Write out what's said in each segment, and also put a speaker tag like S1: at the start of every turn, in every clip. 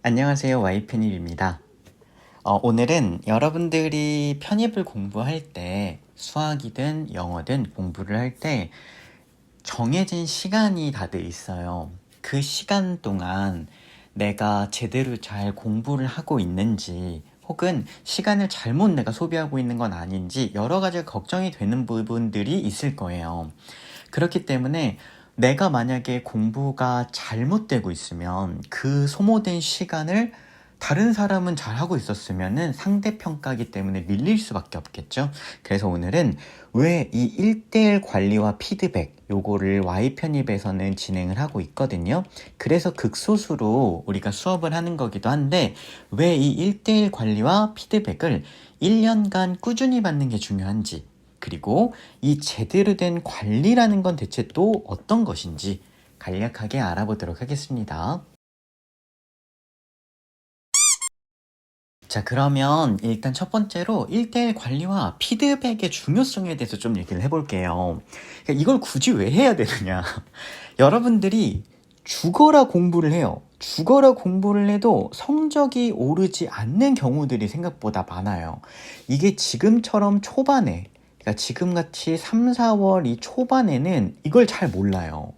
S1: 안녕하세요. Y편입입니다. 오늘은 여러분들이 편입을 공부할 때 수학이든 영어든 공부를 할 때 정해진 시간이 다들 있어요. 그 시간 동안 내가 제대로 잘 공부를 하고 있는지 혹은 시간을 잘못 내가 소비하고 있는 건 아닌지 여러 가지 걱정이 되는 부분들이 있을 거예요. 그렇기 때문에 내가 만약에 공부가 잘못되고 있으면 그 소모된 시간을 다른 사람은 잘하고 있었으면 상대평가기 때문에 밀릴 수밖에 없겠죠. 그래서 오늘은 왜 이 1대1 관리와 피드백 요거를 Y편입에서는 진행을 하고 있거든요. 그래서 극소수로 우리가 수업을 하는 거기도 한데 왜 이 1대1 관리와 피드백을 1년간 꾸준히 받는 게 중요한지, 그리고 이 제대로 된 관리라는 건 대체 또 어떤 것인지 간략하게 알아보도록 하겠습니다. 자, 그러면 일단 첫 번째로 1대1 관리와 피드백의 중요성에 대해서 좀 얘기를 해볼게요. 그러니까 이걸 굳이 왜 해야 되느냐. 여러분들이 죽어라 공부를 해요. 죽어라 공부를 해도 성적이 오르지 않는 경우들이 생각보다 많아요. 이게 지금처럼 초반에, 그러니까 지금같이 3, 4월 이 초반에는 이걸 잘 몰라요.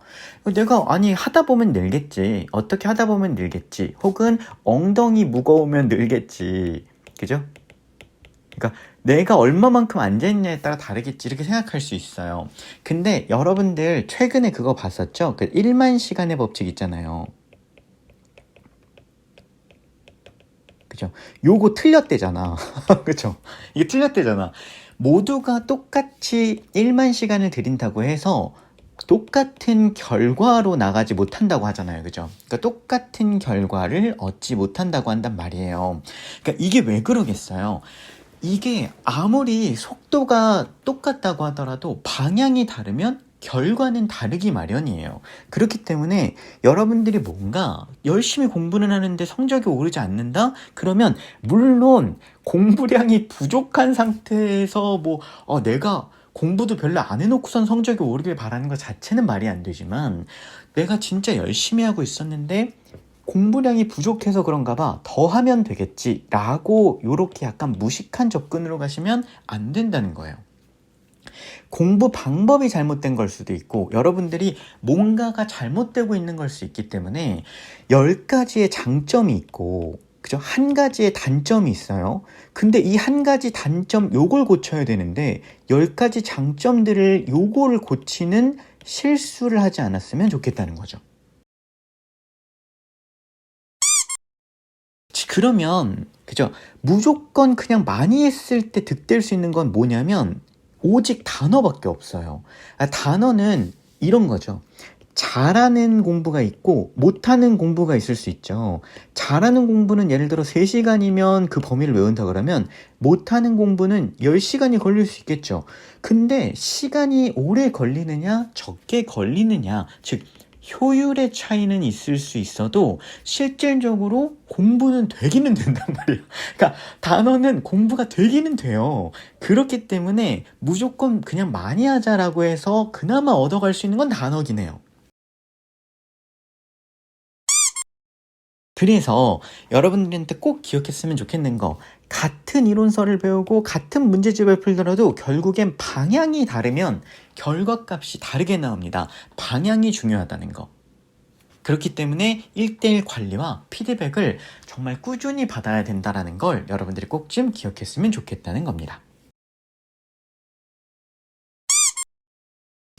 S1: 내가 아니 하다 보면 늘겠지, 어떻게 하다 보면 늘겠지, 혹은 엉덩이 무거우면 늘겠지, 그죠? 그러니까 내가 얼마만큼 앉아있냐에 따라 다르겠지 이렇게 생각할 수 있어요. 근데 여러분들 최근에 그거 봤었죠? 그 1만 시간의 법칙 있잖아요. 그죠? 요거 틀렸대잖아. 그죠? 이게 틀렸대잖아. 모두가 똑같이 1만 시간을 들인다고 해서 똑같은 결과로 나가지 못한다고 하잖아요. 그죠? 그러니까 똑같은 결과를 얻지 못한다고 한단 말이에요. 그러니까 이게 왜 그러겠어요? 이게 아무리 속도가 똑같다고 하더라도 방향이 다르면 결과는 다르기 마련이에요. 그렇기 때문에 여러분들이 뭔가 열심히 공부는 하는데 성적이 오르지 않는다? 그러면 물론 공부량이 부족한 상태에서 내가 공부도 별로 안 해놓고선 성적이 오르길 바라는 것 자체는 말이 안 되지만, 내가 진짜 열심히 하고 있었는데 공부량이 부족해서 그런가 봐, 더 하면 되겠지 라고 요렇게 약간 무식한 접근으로 가시면 안 된다는 거예요. 공부 방법이 잘못된 걸 수도 있고 여러분들이 뭔가가 잘못되고 있는 걸 수 있기 때문에 10가지의 장점이 있고, 그죠? 한 가지의 단점이 있어요. 근데 이 한 가지 단점 요걸 고쳐야 되는데 10가지 장점들을 요거를 고치는 실수를 하지 않았으면 좋겠다는 거죠. 그러면 그죠? 무조건 그냥 많이 했을 때 득될 수 있는 건 뭐냐면 오직 단어밖에 없어요. 단어는 이런 거죠. 잘하는 공부가 있고 못하는 공부가 있을 수 있죠. 잘하는 공부는 예를 들어 3시간이면 그 범위를 외운다 그러면, 못하는 공부는 10시간이 걸릴 수 있겠죠. 근데 시간이 오래 걸리느냐 적게 걸리느냐, 즉 효율의 차이는 있을 수 있어도 실질적으로 공부는 되기는 된단 말이에요. 그러니까 단어는 공부가 되기는 돼요. 그렇기 때문에 무조건 그냥 많이 하자라고 해서 그나마 얻어갈 수 있는 건 단어긴 해요. 그래서 여러분들한테 꼭 기억했으면 좋겠는 거, 같은 이론서를 배우고 같은 문제집을 풀더라도 결국엔 방향이 다르면 결과값이 다르게 나옵니다. 방향이 중요하다는 거. 그렇기 때문에 1대1 관리와 피드백을 정말 꾸준히 받아야 된다는 걸 여러분들이 꼭 좀 기억했으면 좋겠다는 겁니다.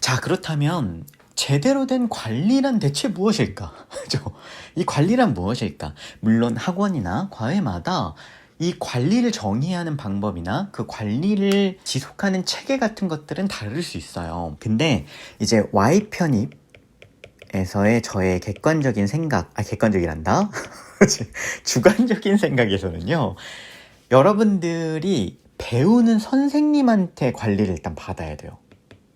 S1: 자, 그렇다면 제대로 된 관리란 대체 무엇일까? 이 관리란 무엇일까? 물론 학원이나 과외마다 이 관리를 정의하는 방법이나 그 관리를 지속하는 체계 같은 것들은 다를 수 있어요. 근데 이제 Y편입에서의 저의 객관적인 생각, 객관적이란다? 주관적인 생각에서는요, 여러분들이 배우는 선생님한테 관리를 일단 받아야 돼요.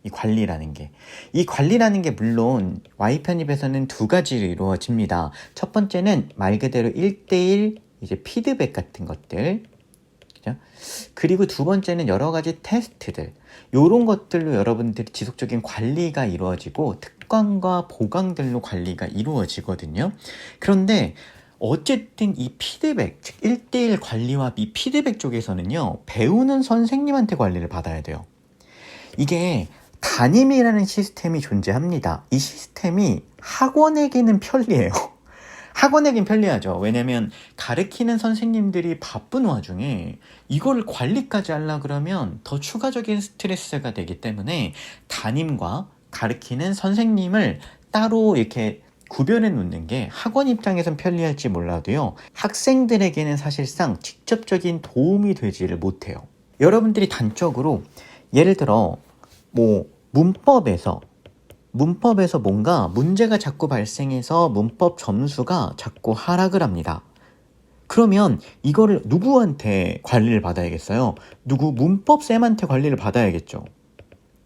S1: 이 관리라는 게 물론 Y편입에서는 2가지로 이루어집니다. 첫 번째는 말 그대로 1대1 이제 피드백 같은 것들, 그죠? 그리고 두 번째는 여러 가지 테스트들, 요런 것들로 여러분들이 지속적인 관리가 이루어지고 특강과 보강들로 관리가 이루어지거든요. 그런데 어쨌든 이 피드백, 즉 1대1 관리와 이 피드백 쪽에서는요, 배우는 선생님한테 관리를 받아야 돼요. 이게 담임이라는 시스템이 존재합니다. 이 시스템이 학원에게는 편리해요. 학원에겐 편리하죠. 왜냐면 가르치는 선생님들이 바쁜 와중에 이걸 관리까지 하려 그러면 더 추가적인 스트레스가 되기 때문에 담임과 가르치는 선생님을 따로 이렇게 구별해 놓는 게 학원 입장에선 편리할지 몰라도요, 학생들에게는 사실상 직접적인 도움이 되지를 못해요. 여러분들이 단적으로 예를 들어 뭐 문법에서 뭔가 문제가 자꾸 발생해서 문법 점수가 자꾸 하락을 합니다. 그러면 이거를 누구한테 관리를 받아야겠어요? 문법쌤한테 관리를 받아야겠죠.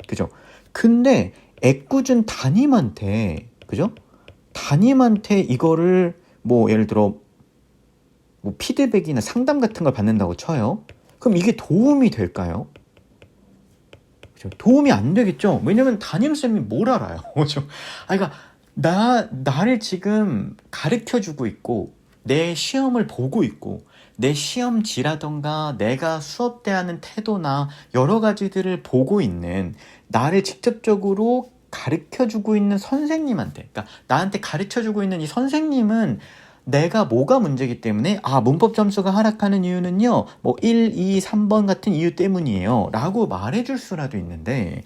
S1: 그죠? 근데 애꿎은 담임한테, 그죠? 담임한테 이거를 뭐 예를 들어 뭐 피드백이나 상담 같은 걸 받는다고 쳐요. 그럼 이게 도움이 될까요? 도움이 안 되겠죠? 왜냐면 담임쌤이 뭘 알아요? 그죠? 그러니까 나를 지금 가르쳐주고 있고, 내 시험을 보고 있고, 내 시험지라던가 내가 수업 때 하는 태도나 여러 가지들을 보고 있는, 나를 직접적으로 가르쳐주고 있는 선생님한테, 그러니까 나한테 가르쳐주고 있는 이 선생님은 내가 뭐가 문제이기 때문에 문법 점수가 하락하는 이유는요 뭐 1, 2, 3번 같은 이유 때문이에요 라고 말해줄 수라도 있는데,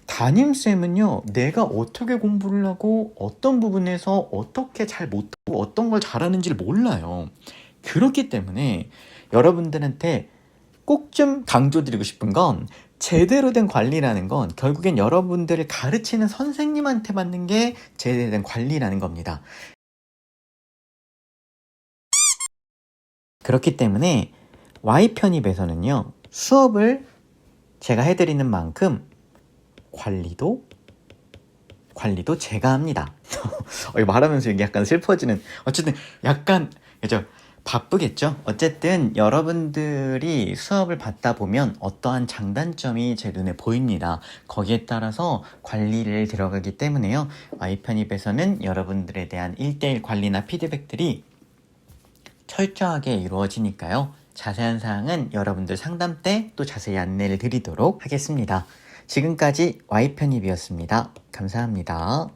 S1: 담임쌤은요 내가 어떻게 공부를 하고 어떤 부분에서 어떻게 잘 못하고 어떤 걸 잘하는지를 몰라요. 그렇기 때문에 여러분들한테 꼭 좀 강조드리고 싶은 건, 제대로 된 관리라는 건 결국엔 여러분들을 가르치는 선생님한테 받는 게 제대로 된 관리라는 겁니다. 그렇기 때문에 Y 편입에서는요, 수업을 제가 해드리는 만큼 관리도 제가 합니다. 말하면서 이게 약간 슬퍼지는, 어쨌든 약간, 그죠? 바쁘겠죠? 어쨌든 여러분들이 수업을 받다 보면 어떠한 장단점이 제 눈에 보입니다. 거기에 따라서 관리를 들어가기 때문에요, Y 편입에서는 여러분들에 대한 1대1 관리나 피드백들이 철저하게 이루어지니까요. 자세한 사항은 여러분들 상담 때 또 자세히 안내를 드리도록 하겠습니다. 지금까지 Y편입이었습니다. 감사합니다.